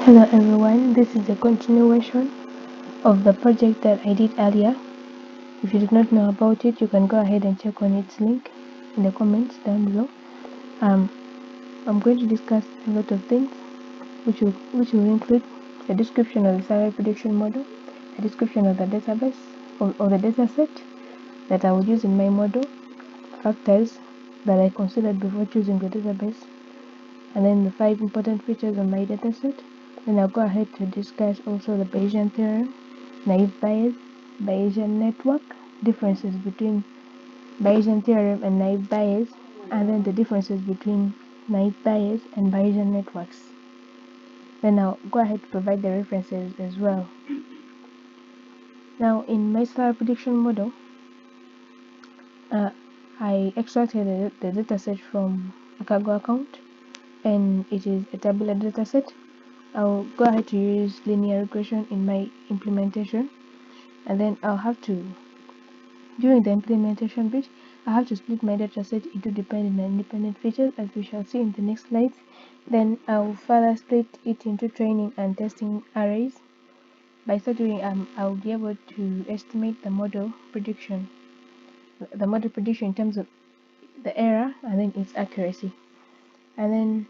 Hello everyone, this is a continuation of the project that I did earlier. If you did not know about it, you can go ahead and check on its link in the comments down below. I'm going to discuss a lot of things which will include the description of the salary prediction model, the description of the database or the dataset that I would use in my model, factors that I considered before choosing the database, and then the 5 important features of my dataset. Then I'll go ahead to discuss also the Bayesian theorem, naive Bayes, Bayesian network, differences between Bayesian theorem and naive Bayes, and then the differences between naive Bayes and Bayesian networks. Then I'll go ahead to provide the references as well. Now in my salary prediction model, I extracted the dataset from a Kaggle account, and it is a tabular dataset. I'll go ahead to use linear regression in my implementation, and then I'll have to, during the implementation bit, I have to split my dataset into dependent and independent features, as we shall see in the next slides. Then I'll further split it into training and testing arrays. By so doing, I'll be able to estimate the model prediction in terms of the error and then its accuracy. And then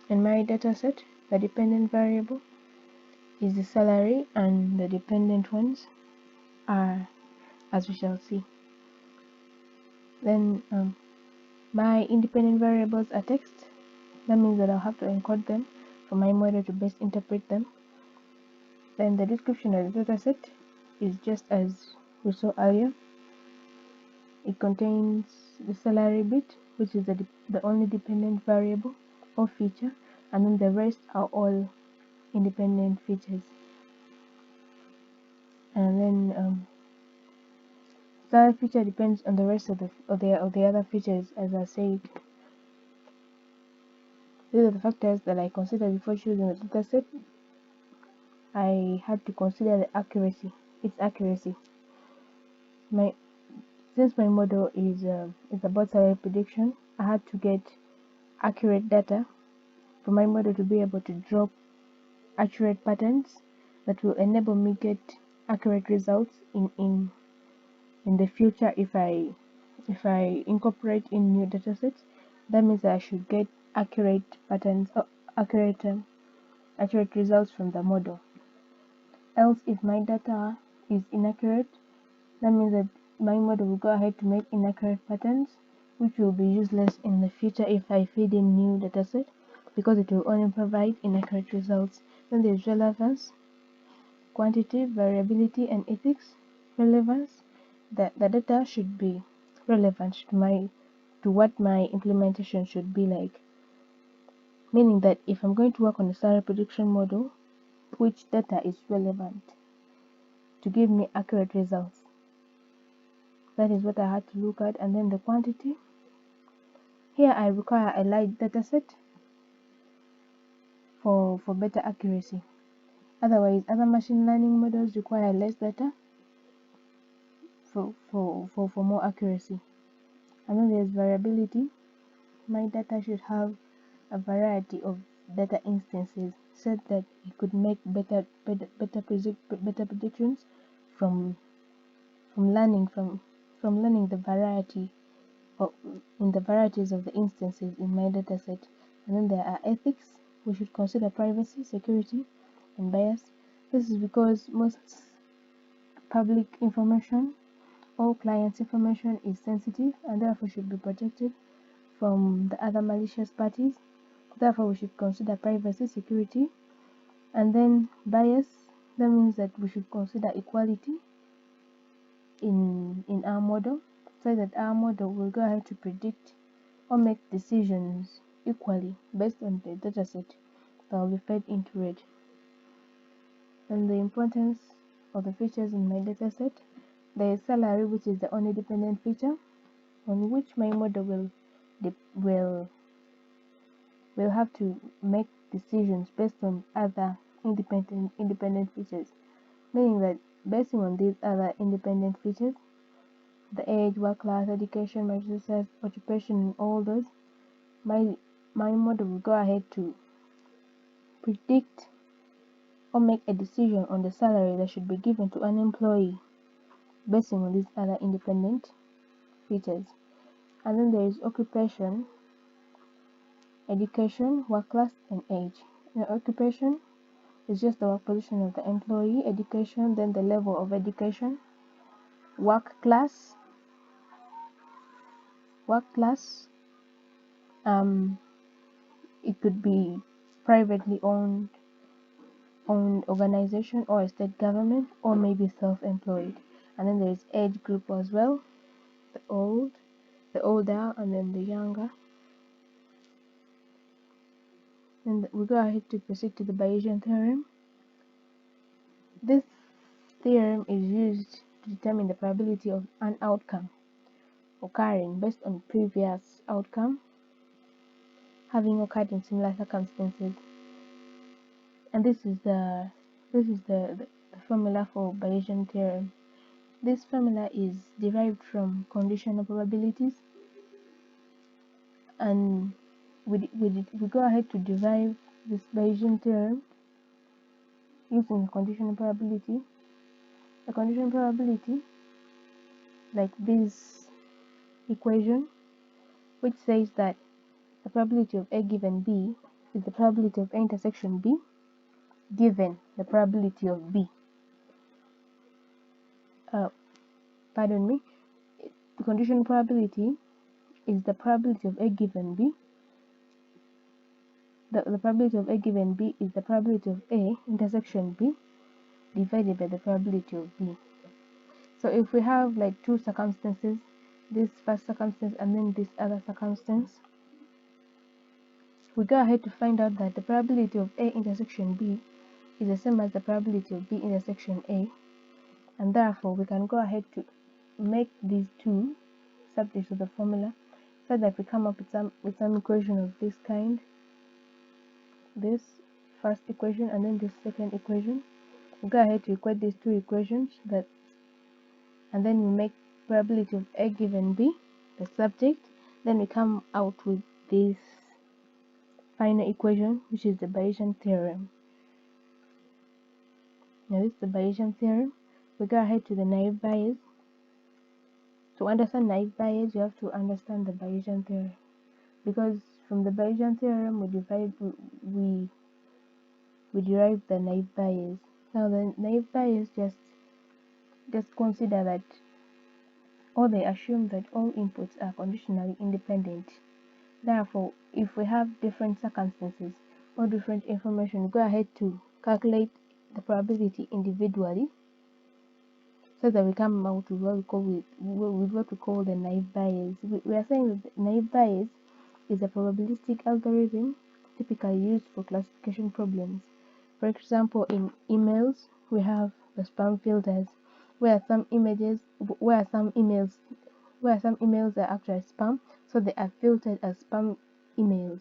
in my dataset, the dependent variable is the salary, and the dependent ones are as we shall see. Then my independent variables are text. That means that I'll have to encode them for my model to best interpret them. Then the description of the dataset is just as we saw earlier. It contains the salary bit, which is the only dependent variable or feature, and then the rest are all independent features. And then salary feature depends on the rest of the other features, as I said. These are the factors that I considered before choosing the dataset. I had to consider its accuracy. Since my model is about salary prediction, I had to get accurate data for my model to be able to drop accurate patterns that will enable me get accurate results in the future. If I incorporate in new datasets, that means that I should get accurate patterns or accurate results from the model. Else, if my data is inaccurate, that means that my model will go ahead to make inaccurate patterns, which will be useless in the future if I feed in new dataset, because it will only provide inaccurate results. Then there's relevance, quantity, variability, and ethics. Relevance, the data should be relevant to what my implementation should be like. Meaning that if I'm going to work on a salary prediction model, which data is relevant to give me accurate results? That is what I had to look at. And then the quantity. Here I require a light dataset for better accuracy. Otherwise, other machine learning models require less data for more accuracy. And then there's variability. My data should have a variety of data instances so that it could make better predictions from learning the variety in the varieties of the instances in my dataset. And then there are ethics. We should consider privacy, security, and bias. This is because most public information or clients' information is sensitive and therefore should be protected from the other malicious parties. Therefore, we should consider privacy, security, and then bias. That means that we should consider equality in our model, so that our model will go ahead to predict or make decisions equally based on the dataset that will be fed into it. And the importance of the features in my dataset, there is salary, which is the only dependent feature on which my model will have to make decisions based on other independent features. Meaning that based on these other independent features, the age, work class, education, marital status, occupation, and all those, my model will go ahead to predict or make a decision on the salary that should be given to an employee based on these other independent features. And then there is occupation, education, work class, and age. Now, occupation is just the work position of the employee, education, then the level of education, work class, work class, it could be privately owned organization or a state government or maybe self-employed. And then there is age group as well, the older, and then the younger. And we go ahead to proceed to the Bayesian theorem. This theorem is used to determine the probability of an outcome occurring based on previous outcome having occurred in similar circumstances. And this is the formula for Bayesian theorem. This formula is derived from conditional probabilities, and we go ahead to derive this Bayesian theorem using conditional probability. A conditional probability, like this equation, which says that the probability of A given B is the probability of A intersection B given the probability of B. Pardon me. The conditional probability is the probability of A given B. The probability of A given B is the probability of A intersection B divided by the probability of B. So if we have like two circumstances, this first circumstance and then this other circumstance, we go ahead to find out that the probability of A intersection B is the same as the probability of B intersection A, and therefore we can go ahead to make these two subject to the formula so that we come up with some equation of this kind, this first equation and then this second equation. We go ahead to equate these two equations, and then we make probability of A given B the subject. Then we come out with this final equation, which is the Bayesian theorem. Now this is the Bayesian theorem. We go ahead to the naive Bayes. To understand naive Bayes, you have to understand the Bayesian theorem, because from the Bayesian theorem we derive the naive Bayes. Now the naive Bayes just consider that, or they assume that all inputs are conditionally independent. Therefore, if we have different circumstances or different information, we go ahead to calculate the probability individually so that we come out with what we call the naive Bayes. We are saying that the naive Bayes is a probabilistic algorithm typically used for classification problems. For example, in emails, we have the spam filters, where some emails are actually spam, so they are filtered as spam emails.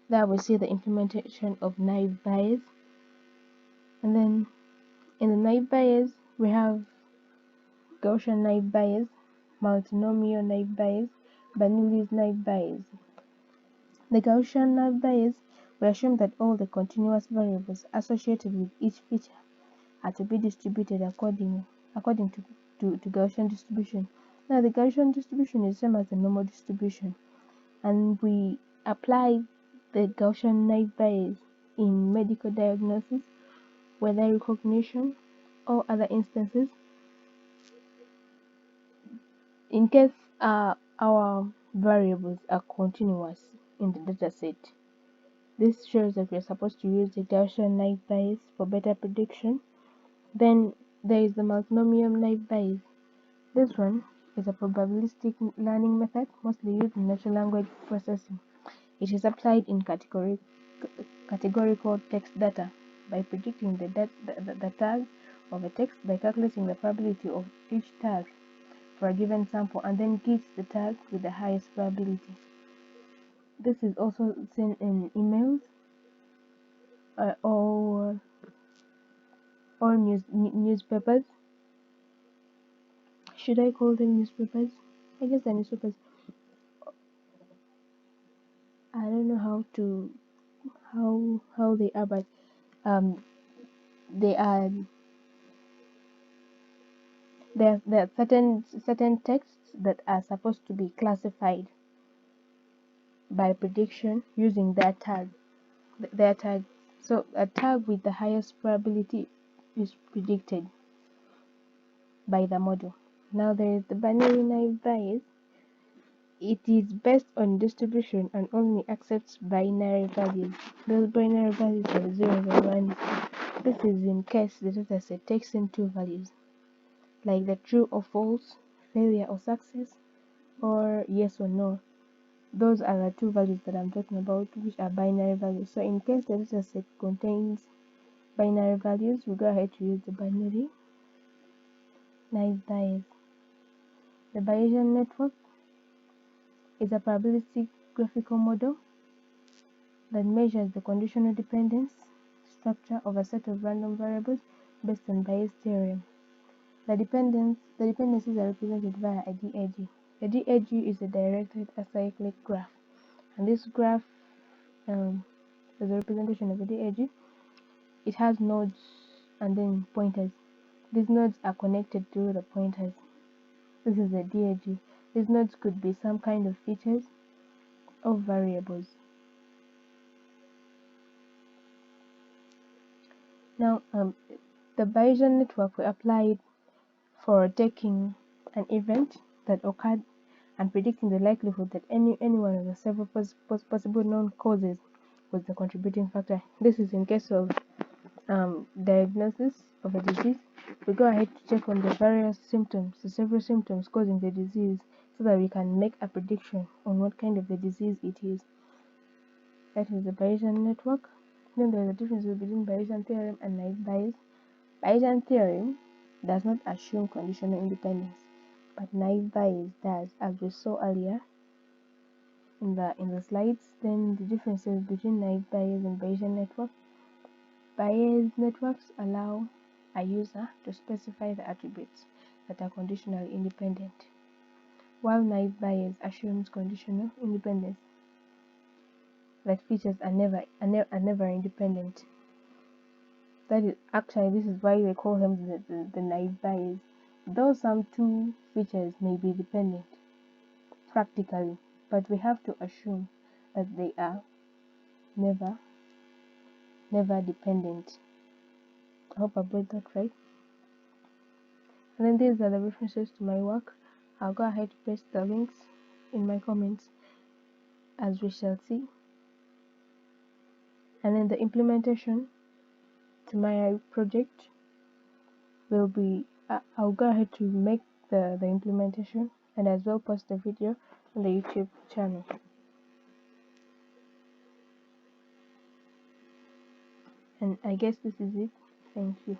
There we see the implementation of naive Bayes. And then in the naive Bayes, we have Gaussian naive Bayes, multinomial naive Bayes, Bernoulli's naive Bayes. The Gaussian naive Bayes, we assume that all the continuous variables associated with each feature are to be distributed according to Gaussian distribution. Now the Gaussian distribution is the same as the normal distribution, and we apply the Gaussian naive Bayes in medical diagnosis, weather recognition, or other instances. In case our variables are continuous in the dataset, this shows that we are supposed to use the Gaussian naive Bayes for better prediction. Then there is the multinomial naive Bayes. This one is a probabilistic learning method mostly used in natural language processing. It is applied in categorical text data by predicting the tag of a text by calculating the probability of each tag for a given sample and then gives the tag with the highest probability. This is also seen in emails or newspapers. Should I call them newspapers? I guess they're newspapers. I don't know how they are, but they are there are certain texts that are supposed to be classified by prediction using their tag. So a tag with the highest probability is predicted by the model. Now there is the binary naive Bayes. It is based on distribution and only accepts binary values. Those binary values are 0 and 1. This is in case the dataset takes in two values, like the true or false, failure or success, or yes or no. Those are the two values that I'm talking about, which are binary values. So in case the dataset contains binary values, we go ahead to use the binary naive Bayes. The Bayesian network is a probabilistic graphical model that measures the conditional dependence structure of a set of random variables based on Bayes' theorem. The dependencies are represented via a DAG. A DAG is a directed acyclic graph, and this graph is a representation of a DAG. It has nodes and then pointers. These nodes are connected through the pointers. This is a DAG. These nodes could be some kind of features of variables. Now, the Bayesian network we applied for taking an event that occurred and predicting the likelihood that any one of the several possible known causes was the contributing factor. This is in case of diagnosis of a disease. We go ahead to check on the various symptoms, the several symptoms causing the disease, so that we can make a prediction on what kind of a disease it is. That is the Bayesian network. Then there is a difference between Bayesian theorem and naive Bayes. Bayesian theorem does not assume conditional independence, but naive Bayes does, as we saw earlier in the slides. Then the differences between naive Bayes and Bayesian network. Bayes networks allow a user to specify the attributes that are conditionally independent, while naive Bayes assumes conditional independence, that features are never independent. That is actually, this is why they call him the naive Bayes. Though some two features may be dependent practically, but we have to assume that they are never dependent. I hope I brought that right. And then these are the references to my work. I'll go ahead to paste the links in my comments, as we shall see. And then the implementation to my project will be, I'll go ahead to make the implementation and as well post the video on the YouTube channel. And I guess this is it. Thank you.